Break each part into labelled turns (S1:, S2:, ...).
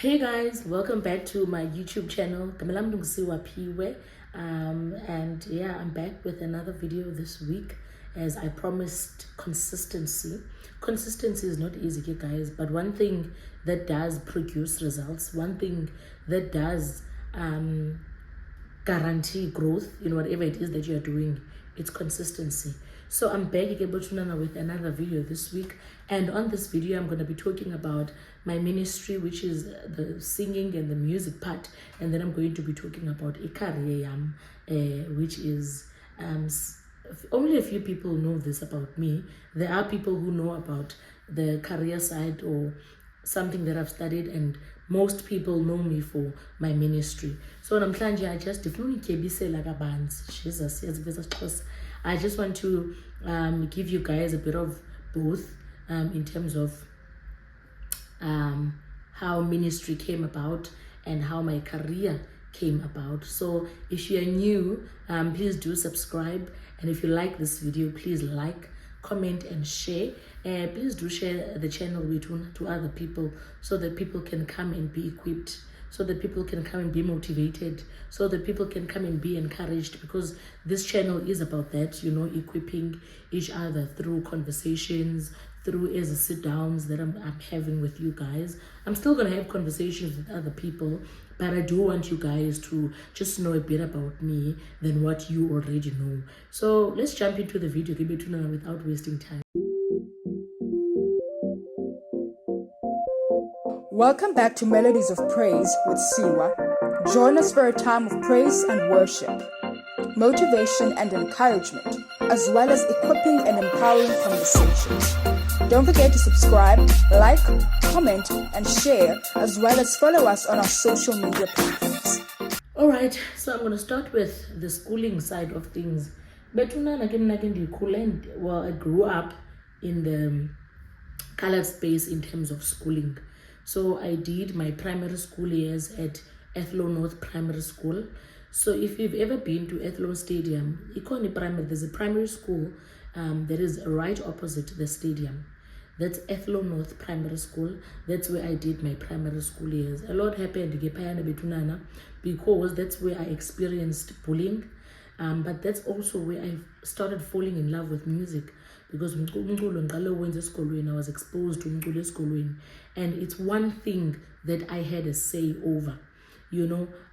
S1: Hey guys, welcome back to my YouTube channel. Siwaphiwe. And yeah, I'm back with another video this week. As I promised, consistency. Consistency is not easy, okay, guys, but one thing that does produce results, one thing that does guarantee growth in whatever it is that you're doing, it's consistency. So I'm back again with another video this week, and on this video I'm going to be talking about my ministry, which is the singing and the music part, and then I'm going to be talking about a career which is only a few people know this about me. There are people who know about the career side or something that I've studied, and most people know me for my ministry. So namhlanje I just Jesus, I just want to give you guys a bit of both in terms of how ministry came about and how my career came about. So if you are new, please do subscribe, and if you like this video, please like, comment and share. Please do share the channel to other people so that people can come and be equipped, so that people can come and be motivated, so that people can come and be encouraged, because this channel is about that, equipping each other through conversations, through as sit downs that I'm having with you guys. I'm still going to have conversations with other people, but I do want you guys to just know a bit about me than what you already know. So let's jump into the video without wasting time.
S2: Welcome back to Melodies of Praise with Siwa. Join us for a time of praise and worship, motivation and encouragement, as well as equipping and empowering conversations. Don't forget to subscribe, like, comment, and share, as well as follow us on our social media platforms.
S1: Alright, so I'm going to start with the schooling side of things. Well, I grew up in the colored space in terms of schooling. So I did my primary school years at Athlone North Primary School. So if you've ever been to Athlone Stadium, there's a primary school that is right opposite the stadium. That's Athlone North Primary School. That's where I did my primary school years. A lot happened because that's where I experienced bullying. But that's also where I started falling in love with music, because I was exposed to umculo, and it's one thing that I had a say over.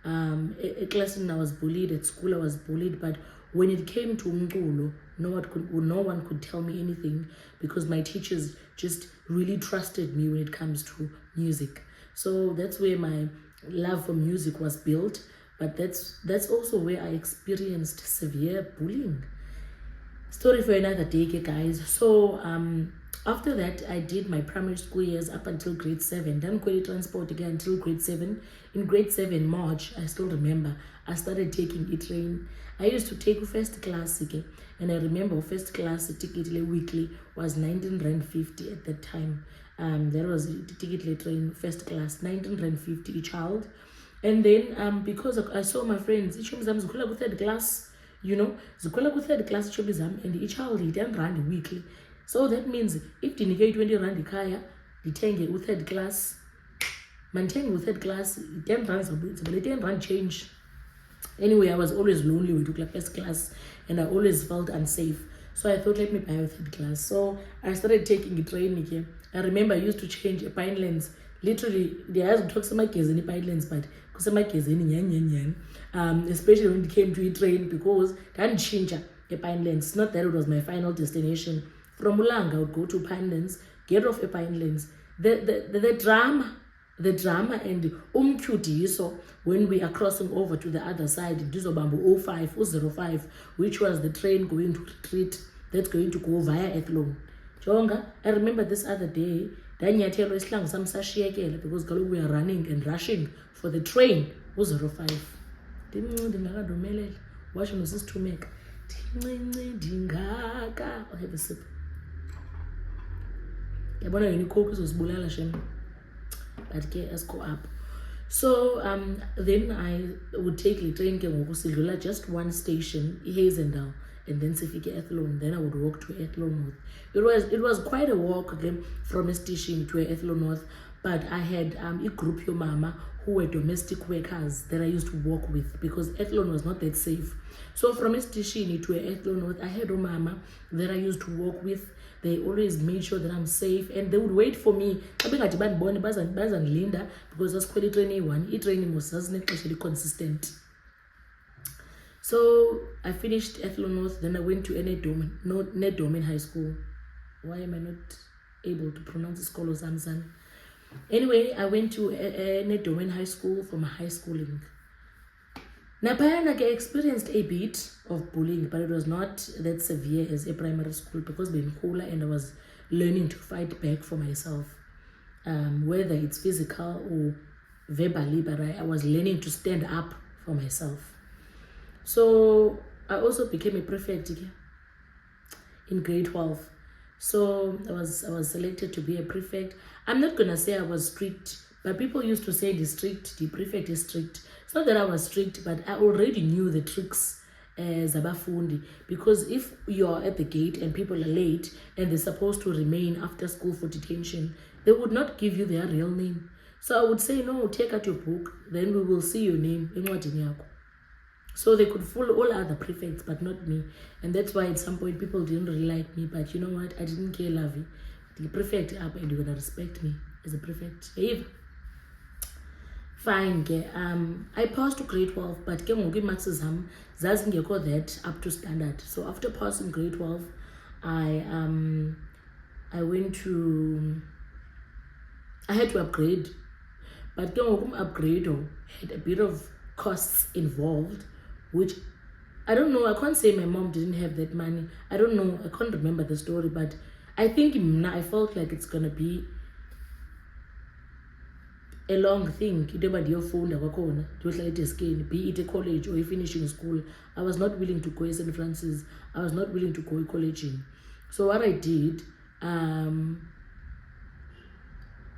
S1: At class I was bullied, at school I was bullied, but when it came to umculo, no one could tell me anything, because my teachers just really trusted me when it comes to music. So that's where my love for music was built. But that's also where I experienced severe bullying. Story for another day, guys. So after that, I did my primary school years up until grade 7. Then quality transport again until grade 7. In grade 7, March, I still remember, I started taking a train. I used to take first class, and I remember first class ticket weekly was 19.50 at that time. That was a ticket train first class, 19.50 each child. And then because I saw my friends, zikhola ku third class, zikhola ku third class and each child didn't run weekly. So that means if dinike 20 rand ikhaya, dithenge u third class, mantenge u third class, 10 rand, but 10 rand change. Anyway, I was always lonely when we took first class, and I always felt unsafe. So I thought, let me buy a third class. So I started taking a train again. I remember I used to change a pine lens. Literally, the eyes would talk some in pine lens, but especially when it came to a train, because I didn't change a pine lens. It's not that it was my final destination. From Ulanga, I would go to pine lens, get off a pine lens. The drama and umcudiso when we are crossing over to the other side, Dizobambo 05, which was the train going to retreat, that's going to go via Athlone. Jonga, I remember this other day, because we are running and rushing for the train 05. Watch on this to make. I'll have a sip. But let's go up. So then I would take the train just one station, Hazendal, and then Sifike Athlone. Then I would walk to Athlone North. It was quite a walk again from a station to Athlone North, but I had a group your mama who were domestic workers that I used to work with because Athlone was not that safe. So from Estishini to Athlone, I had a mama that I used to work with. They always made sure that I'm safe, and they would wait for me. Because that's quite training one. Training was actually consistent. So I finished Athlone North, then I went to Nedomen High School. Why am I not able to pronounce the school of Zamzan? Anyway, I went to Nedomen High School for my high schooling. Napayana I experienced a bit of bullying, but it was not that severe as a primary school because being cooler and I was learning to fight back for myself. Whether it's physical or verbally, but I was learning to stand up for myself. So I also became a prefect in grade 12. So I was selected to be a prefect. I'm not gonna say I was strict, but people used to say the prefect is strict. It's not that I was strict, but I already knew the tricks as abafundi, because if you're at the gate and people are late and they're supposed to remain after school for detention, they would not give you their real name. So I would say, no, take out your book, then we will see your name in encwadini yakho. So they could fool all other prefects, but not me. And that's why at some point people didn't really like me. But you know what? I didn't care, Lovey. The prefect up and you're going to respect me as a prefect. Fine. I passed to grade 12, but ke marks zazingekho that up to standard. So after passing grade 12, I had to upgrade. But ke upgrade had a bit of costs involved, which I don't know. I can't say my mom didn't have that money. I don't know. I can't remember the story, but I think I felt like it's gonna be a long thing. Be it a college or finishing school. I was not willing to go to St. Francis. I was not willing to go to college. So what I did, I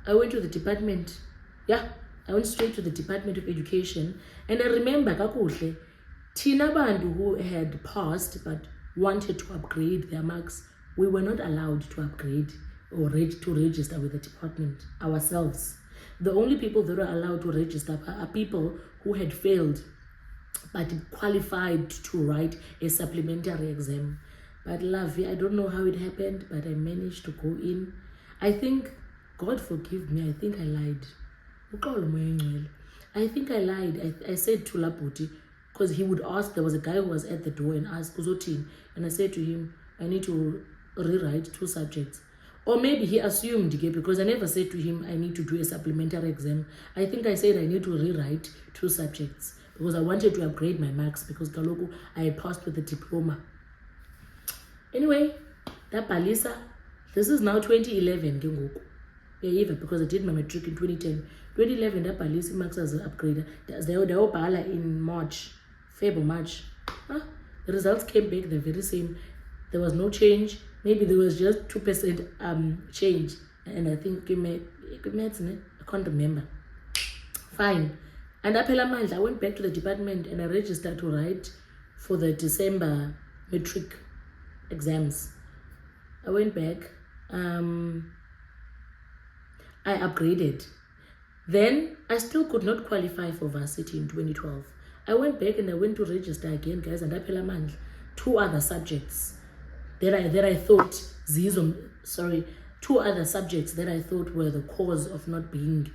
S1: went to the department. Yeah, I went straight to the Department of Education, and I remember kakuhle, Tina Bandu who had passed but wanted to upgrade their marks, we were not allowed to upgrade or to register with the department ourselves. The only people that were allowed to register are people who had failed but qualified to write a supplementary exam. But Lovey, I don't know how it happened, but I managed to go in. I think, God forgive me, I think I lied. I think I lied. I said to Laputi, because he would ask, there was a guy who was at the door and asked, Kuzotin, and I said to him, I need to rewrite 2 subjects. Or maybe he assumed, because I never said to him, I need to do a supplementary exam. I think I said I need to rewrite 2 subjects because I wanted to upgrade my marks because Kaloku, I had passed with a diploma. Anyway, that Palisa, this is now 2011, even because I did my matric in 2010. 2011, that Palisa marks as an upgrader. They were bala in March, February, March. The results came back the very same. There was no change. Maybe there was just 2% change. And I think I can't remember. Fine. And I went back to the department and I registered to write for the December matric exams. I went back. I upgraded. Then I still could not qualify for varsity in 2012. I went back and I went to register again, guys, and I phela mandla 2 other subjects that I thought 2 other subjects that I thought were the cause of not being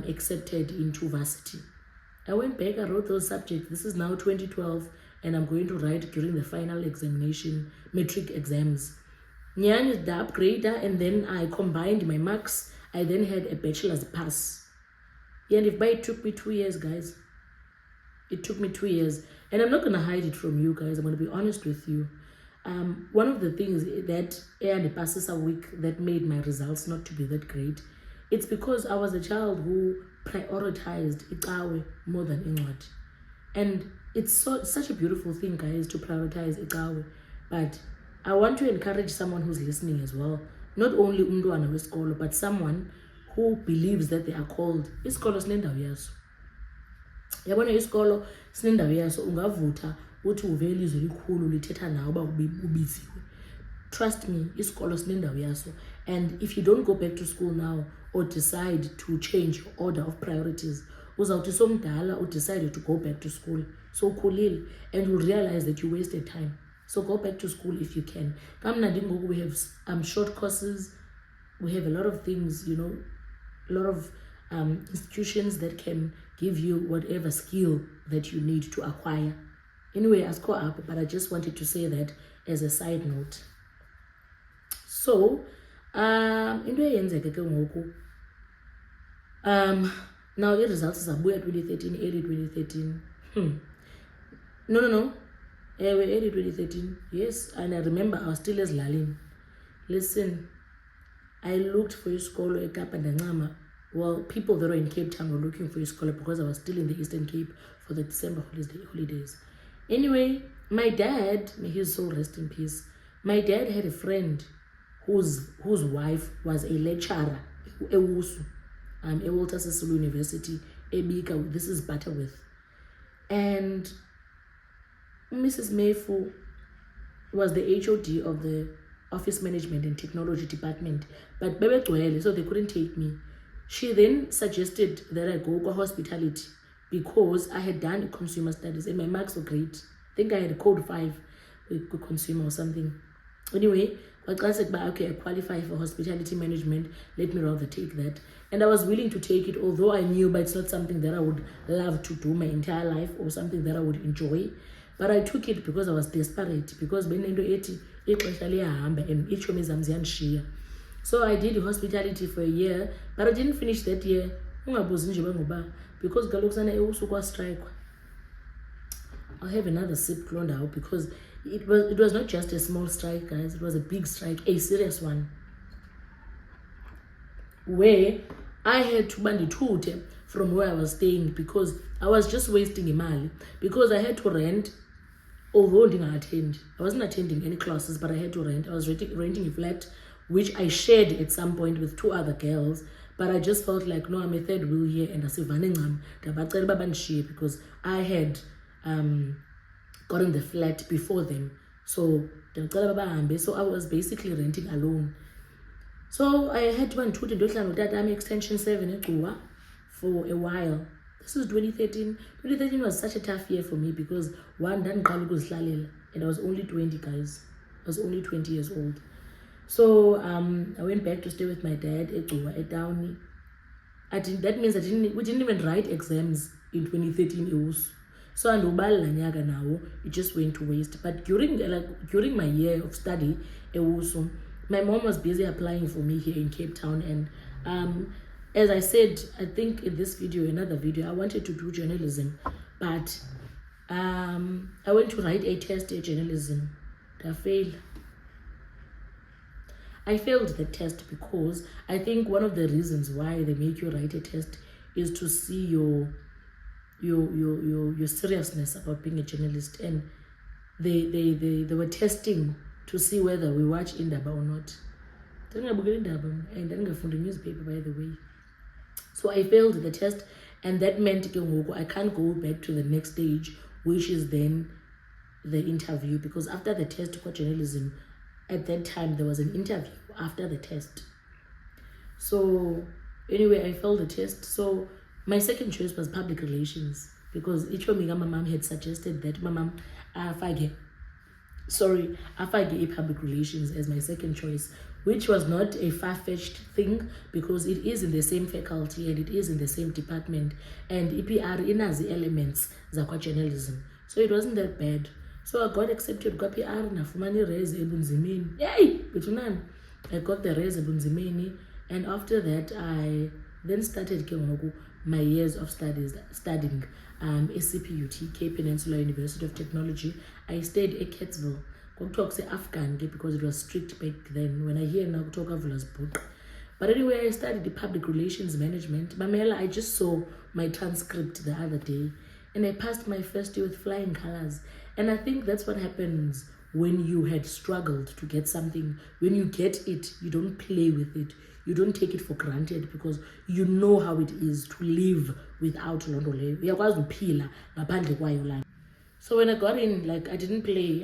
S1: accepted into varsity. I went back, I wrote those subjects. This is now 2012, and I'm going to write during the final examination, matric exams. Nyan is the upgrader, and then I combined my marks. I then had a bachelor's pass. And it took me 2 years, guys. It took me 2 years. And I'm not going to hide it from you guys. I'm going to be honest with you. One of the things that the passes a week that made my results not to be that great, it's because I was a child who prioritized Ikawe more than Inwat. And it's such a beautiful thing, guys, to prioritize Ikawe. But I want to encourage someone who's listening as well. Not only umntwana wesikolo, but someone who believes that they are called. Isikolo sinendawo yaso. Yabona isikolo sinendawo yaso, ungavutha uthi uvele izwe likhulu lithetha nawe uba ubiziwe. Trust me, isikolo sinendawo yaso. And if you don't go back to school now or decide to change your order of priorities, uzawuthi somdala or decided to go back to school. So ukhulile, and you realize that you wasted time. So go back to school if you can. We have short courses. We have a lot of things, you know, a lot of institutions that can give you whatever skill that you need to acquire. Anyway, I score up, but I just wanted to say that as a side note. So, into eyenzeke ke ngoku, now the results are 2013, early 2013. No. Early 2013. Yes, and I remember I was still as Lalin. Listen, I looked for a school at Kapa Dancama. Well, people that were in Cape Town were looking for a school because I was still in the Eastern Cape for the December holidays. Anyway, my dad, may his soul rest in peace, my dad had a friend whose wife was a lecturer at Walter Sisulu University, Ebika. This is Butterworth. And Mrs. Mayfu was the HOD of the Office Management and Technology Department, but so they couldn't take me. She then suggested that I go to hospitality because I had done consumer studies and my marks were great. I think I had a code 5 with consumer or something. Anyway, I said, okay, I qualify for hospitality management. Let me rather take that. And I was willing to take it, although I knew but it's not something that I would love to do my entire life or something that I would enjoy. But I took it because I was desperate, because so I did hospitality for a year, but I didn't finish that year because Galux strike. I'll have another sip cloned out because it was not just a small strike, guys. It was a big strike, a serious one, where I had to banditute from where I was staying because I was just wasting imali, because I had to rent. Although I didn't attend, I wasn't attending any classes, but I had to rent. I was renting a flat, which I shared at some point with 2 other girls. But I just felt like, no, I'm a third wheel here, and I said, because I had gotten the flat before them. So I was basically renting alone. So I had to do the extension 7 for a while. This was 2013. 2013 was such a tough year for me because and I was only 20, guys. I was only 20 years old. So I went back to stay with my dad at Downey. That means we didn't even write exams in 2013. So it just went to waste. But during my year of study, my mom was busy applying for me here in Cape Town, and as I said, I think in this video, another video, I wanted to do journalism, but I went to write a test at journalism. I failed. I failed the test because I think one of the reasons why they make you write a test is to see your seriousness about being a journalist, and they were testing to see whether we watch Indaba or not. And I didn't the newspaper, by the way. So I failed the test, and that meant I can't go back to the next stage, which is then the interview, because after the test for journalism, at that time there was an interview after the test. So anyway, I failed the test. So my second choice was public relations, because my mom had suggested that my mom afage public relations as my second choice, which was not a far-fetched thing because it is in the same faculty and it is in the same department, and EPR has the elements zakwa journalism, so it wasn't that bad. So I got accepted kwa PR na fumani raise ebunzimeni. Yay! Betunan. I got the raise ebunzimeni, and after that I then started my years of studying ACPUT, Cape Peninsula University of Technology. I stayed at Ketsville. Talk say Afghan because it was strict back then. When I hear now talk of book. But anyway, I studied the public relations management. Mamela, I just saw my transcript the other day, and I passed my first year with flying colors. And I think that's what happens when you had struggled to get something. When you get it, you don't play with it. You don't take it for granted because you know how it is to live without Londole. So when I got in, like I didn't play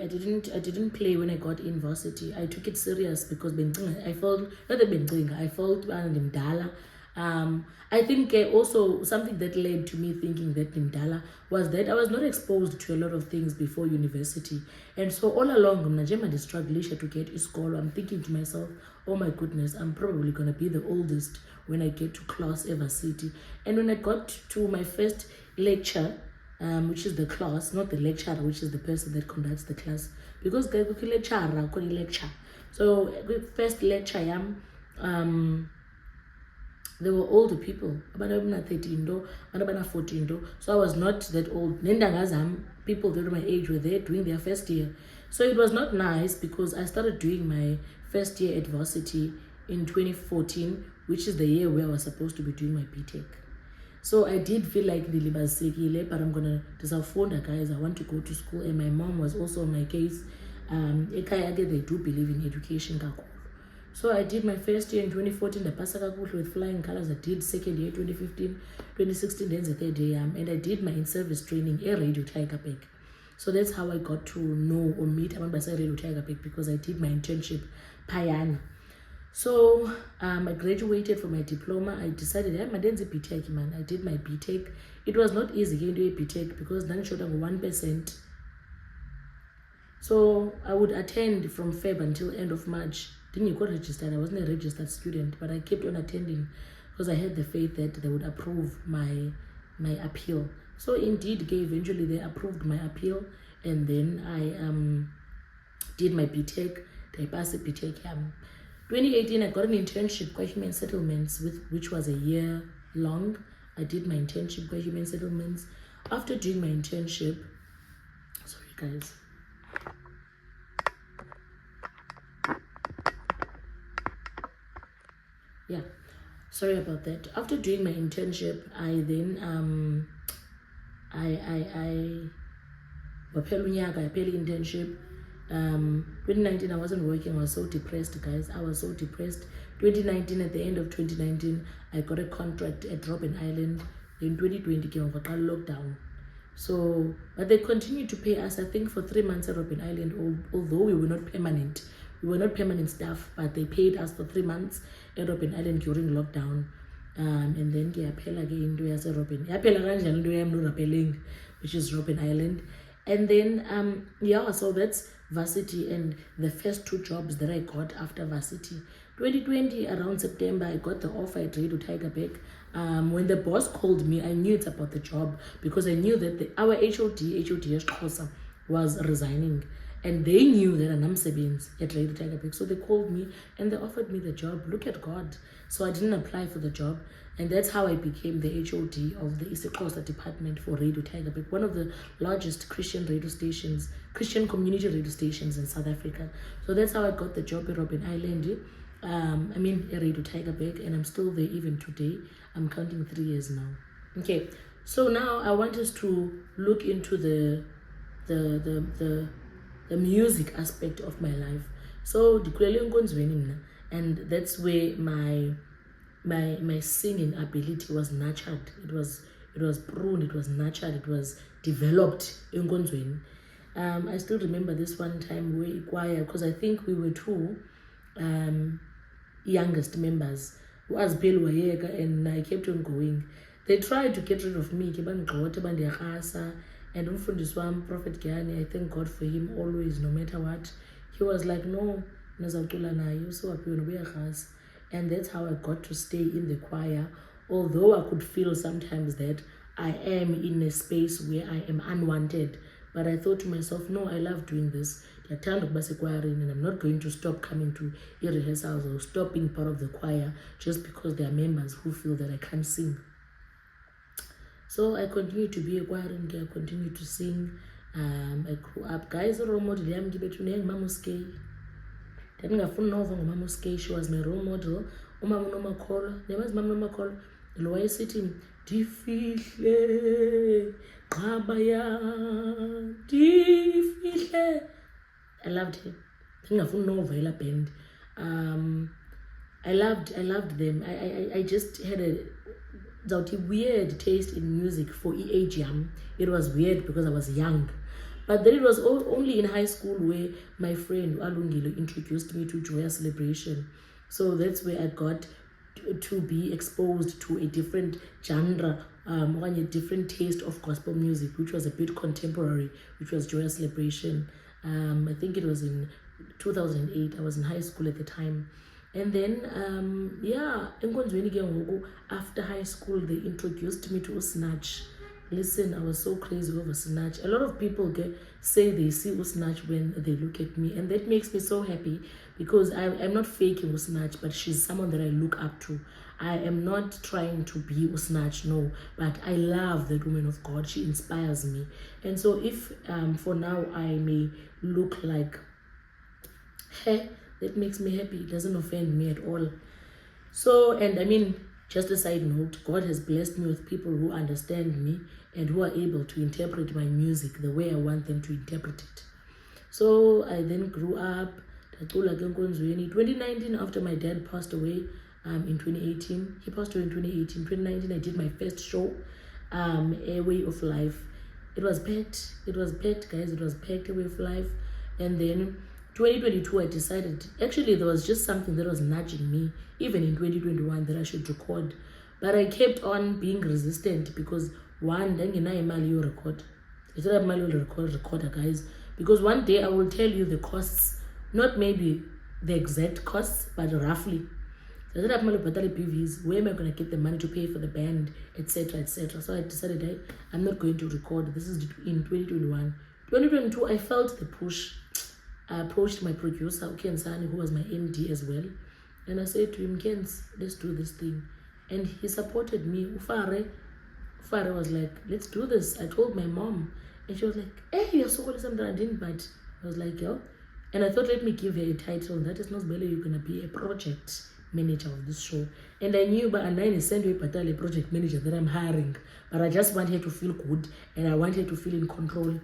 S1: when I got in varsity. I took it serious because I felt not that I felt ndimdala. I think also something that led to me thinking that ndimdala was that I was not exposed to a lot of things before university, and so all along I struggled to get to school. I'm thinking to myself, oh my goodness, I'm probably gonna be the oldest when I get to class ever city. And when I got to my first lecture, which is the class, not the lecturer, which is the person that conducts the class, because the lecture. So the first lecture, there were older people, about 13, about 14. So I was not that old. People that were my age were there doing their first year. So it was not nice because I started doing my first year at varsity in 2014, which is the year where I was supposed to be doing my BTech. So I did feel like but I'm gonna disappoint guys. I want to go to school, and my mom was also on my case. They do believe in education. So I did my first year in 2014, the Pasaka with flying colors. I did second year 2015, 2016, then the third year, and I did my in-service training at Radio Tiger Peak. So that's how I got to know or meet Amambasa Radio Tiger Peak, because I did my internship Payana. So I graduated from my diploma. I decided I did BTech, man. I did my BTech. It was not easy getting to a BTech because then showed 1%. So I would attend from Feb until end of March. Didn't get registered. I wasn't a registered student, but I kept on attending because I had the faith that they would approve my appeal. So indeed, eventually they approved my appeal, and then I did my BTech. I passed the BTech. 2018, I got an internship by Human Settlements, which was a year long. I did my internship by Human Settlements. After doing my internship, sorry guys. Yeah, sorry about that. After doing my internship, I then I internship. 2019 I wasn't working. I was so depressed, guys. I was so depressed. 2019, at the end of 2019, I got a contract at Robben Island. In 2020 came over lockdown. So, but they continued to pay us, I think, for 3 months at Robben Island, although we were not permanent. We were not permanent staff, but they paid us for 3 months at Robben Island during lockdown. And then which is Robben Island. And then so that's varsity, and the first 2 jobs that I got after varsity. 2020, around September, I got the offer at Radio Tiger Peak. When the boss called me, I knew it's about the job, because I knew that our HOD was resigning, and they knew that I'm Sabines at Radio Tiger Peak. So they called me and they offered me the job. Look at God. So I didn't apply for the job, and that's how I became the HOD of the isiXhosa department for Radio Tiger Peak, one of the largest Christian radio stations, Christian community radio stations in South Africa. So that's how I got the job at Robben Island. At Radio Tiger Peak, and I'm still there even today. I'm counting 3 years now. Okay, so now I want us to look into the music aspect of my life. So and that's where my singing ability was nurtured. It was pruned, it was nurtured, it was developed in Nkonzweni. I still remember this one time we choir, because I think we were 2 youngest members, was Belwayega, and I kept on going. They tried to get rid of me, and umfundisi wami, Prophet Gianni, I thank God for him always, no matter what. He was like, no, nazawucula naye, uSiwaphiwe nobuyakhasa. And that's how I got to stay in the choir, although I could feel sometimes that I am in a space where I am unwanted. But I thought to myself, no, I love doing this. And I'm not going to stop coming to rehearsals or stop being part of the choir just because there are members who feel that I can't sing. So I continue to be a choir and I continue to sing. I grew up. Guys, role model yami ngibethu Mamuske. Ndingafuna nova ngoMamuske. She was my role model. Umama uNomakholo. Nemazi mama uNomakholo. Lo wayesithi ndifihle qabaya ndifihle. I loved him. Ndingafuna nova ela band. I loved them. I just had a weird taste in music for age. It was weird because I was young, But then it was only in high school where my friend Alungile introduced me to Joyous Celebration. So that's where I got to be exposed to a different genre, or a different taste of gospel music, which was a bit contemporary, which was Joyous Celebration. I think it was in 2008. I was in high school at the time. And then, after high school, they introduced me to Snatch. Listen, I was so crazy over Snatch. A lot of people say they see Snatch when they look at me, and that makes me so happy because I'm not faking Snatch, but she's someone that I look up to. I am not trying to be Snatch, no, but I love that woman of God. She inspires me. And so if for now I may look like her, that makes me happy. It doesn't offend me at all. So, and I mean, just a side note, God has blessed me with people who understand me and who are able to interpret my music the way I want them to interpret it. So I then grew up. 2019, after my dad passed away in 2018. He passed away in 2018. 2019, I did my first show, A Way of Life. It was packed. It was packed, guys. It was packed, A Way of Life. And then 2022, I decided, actually, there was just something that was nudging me, even in 2021, that I should record. But I kept on being resistant because one, then you record. It's not recorder, guys. Because one day I will tell you the costs, not maybe the exact costs, but roughly. Where am I going to get the money to pay for the band, etc., etc.? So I decided I'm not going to record. This is in 2021. 2022, I felt the push. I approached my producer, Ukensani, who was my MD as well. And I said to him, Kens, let's do this thing. And he supported me. Ufare was like, let's do this. I told my mom. And she was like, hey, you're so cool, something I didn't, but I was like, yo. And I thought, let me give her a title. That is not Bella, you're going to be a project manager of this show. And I knew by a 9 send a project manager that I'm hiring. But I just want her to feel good and I want her to feel in control.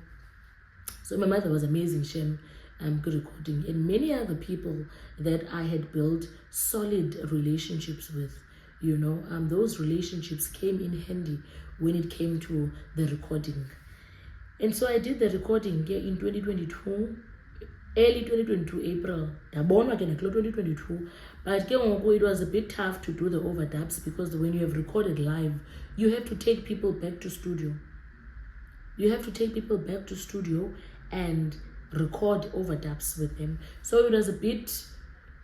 S1: So my mother was amazing, Shem. Good recording, and many other people that I had built solid relationships with, those relationships came in handy when it came to the recording. And so I did the recording in 2022, early 2022 April. Again, 2022, but it was a bit tough to do the overdubs because when you have recorded live, you have to take people back to studio. And record overdubs with them. So it was a bit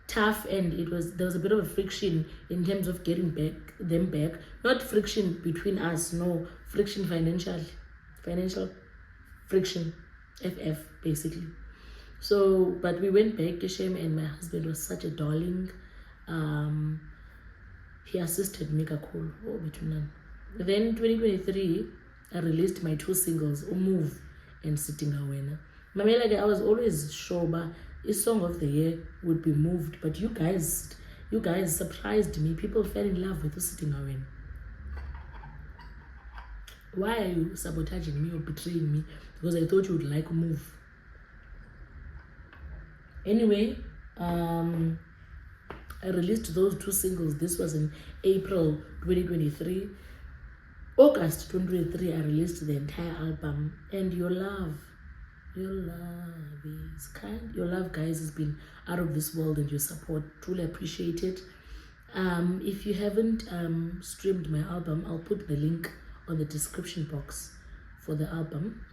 S1: tough, and there was a bit of a friction in terms of getting them back. Not friction between us, no, friction financial friction, FF basically. So, but we went back, Geshem, and my husband was such a darling. He assisted me cool. Then 2023, I released my 2 singles, Move and Sitting Awena. Mamela, I was always sure but a song of the year would be Moved, but you guys surprised me. People fell in love with Sitting Awena. Why are you sabotaging me or betraying me? Because I thought you would like Move. Anyway, I released those 2 singles. This was in April 2023. August 2023, I released the entire album. And your love is kind. Your love, guys, has been out of this world, and your support, truly appreciate it. If you haven't streamed my album, I'll put the link on the description box for the album.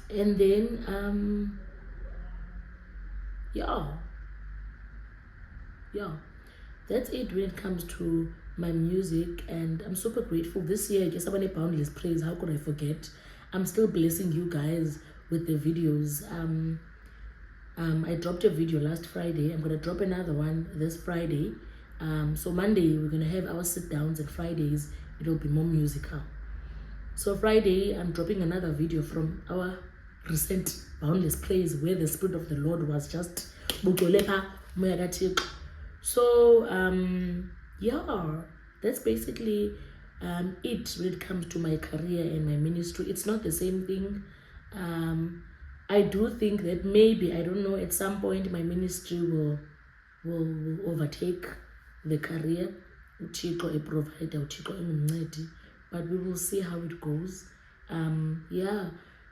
S1: And then that's it when it comes to my music, and I'm super grateful. This year, I guess I want a boundless praise. How could I forget? I'm still blessing you guys with the videos. I dropped a video last Friday. I'm gonna drop another one this Friday. So Monday we're gonna have our sit downs, and Fridays it'll be more musical. So Friday I'm dropping another video from our recent boundless praise, where the Spirit of the Lord was just so that's basically it when it comes to my career and my ministry. It's not the same thing. I do think that maybe, I don't know, at some point my ministry will overtake the career. Uchiko a provider, Uchiko a mncedi, but we will see how it goes.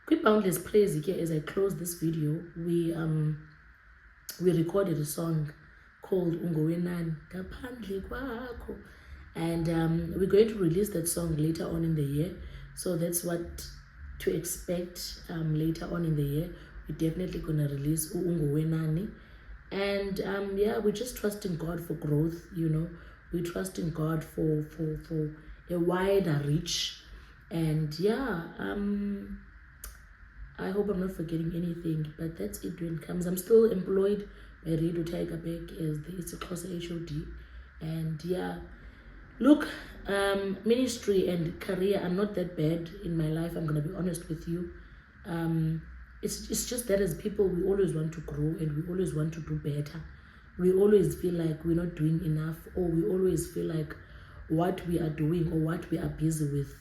S1: Quick boundless praise here. As I close this video, we recorded a song called Ungowenani Ngaphandle Kwakho, and we're going to release that song later on in the year. So that's what to expect later on in the year. We're definitely gonna release Ungowenani, and yeah, we're just trusting God for growth. We're trusting God for a wider reach, and yeah, I hope I'm not forgetting anything, but that's it when it comes. I'm still employed by Radio Tigerberg as the Xhosa HOD, and yeah, look, ministry and career are not that bad in my life. I'm gonna be honest with you. It's just that as people, we always want to grow and we always want to do better. We always feel like we're not doing enough, or we always feel like what we are doing or what we are busy with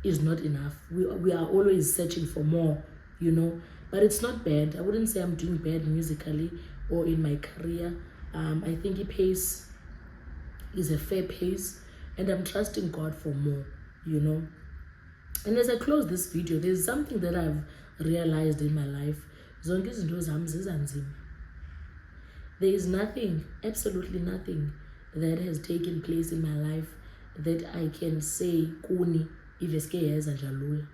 S1: is not enough. We are always searching for more, but it's not bad. I wouldn't say I'm doing bad musically or in my career. I think the pace is a fair pace, and I'm trusting God for more, And as I close this video, there's something that I've realized in my life. Zonke izinto zami zizanzima. There is nothing, absolutely nothing, that has taken place in my life that I can say kuni iveske yeza njalula.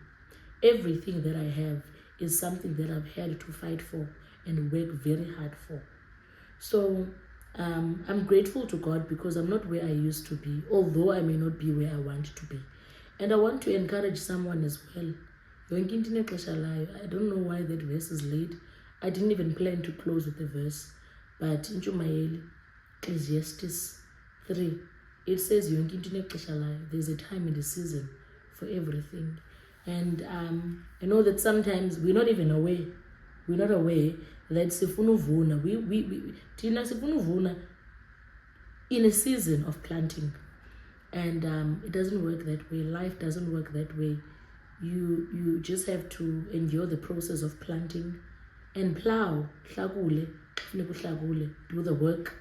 S1: Everything that I have is something that I've had to fight for and work very hard for. So I'm grateful to God because I'm not where I used to be, although I may not be where I want to be. And I want to encourage someone as well. I don't know why that verse is late. I didn't even plan to close with the verse. But in Jumayeli, Ecclesiastes 3, it says, there's a time and a season for everything. And I know that sometimes we're not even aware. We're not aware that sifuna uvuna. Tina sifuna uvuna in a season of planting. And it doesn't work that way. Life doesn't work that way. You just have to endure the process of planting and plow, do the work,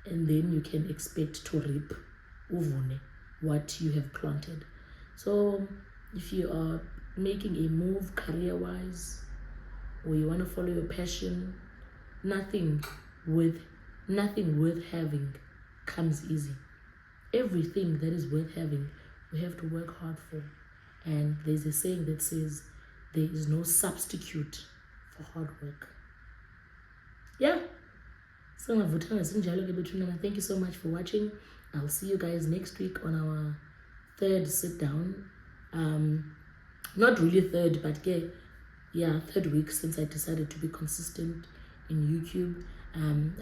S1: and then you can expect to reap uvune what you have planted. So if you are making a move career-wise, or you want to follow your passion, nothing worth having comes easy. Everything that is worth having, we have to work hard for. And there's a saying that says, there is no substitute for hard work. Yeah. So thank you so much for watching. I'll see you guys next week on our third sit down. Not really third, but yeah, third week since I decided to be consistent in YouTube.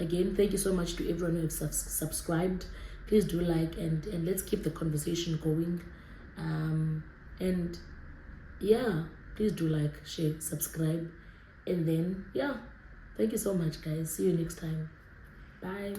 S1: Again, thank you so much to everyone who has subscribed. Please do like and let's keep the conversation going. And yeah, please do like, share, subscribe, and then yeah, thank you so much, guys. See you next time. Bye.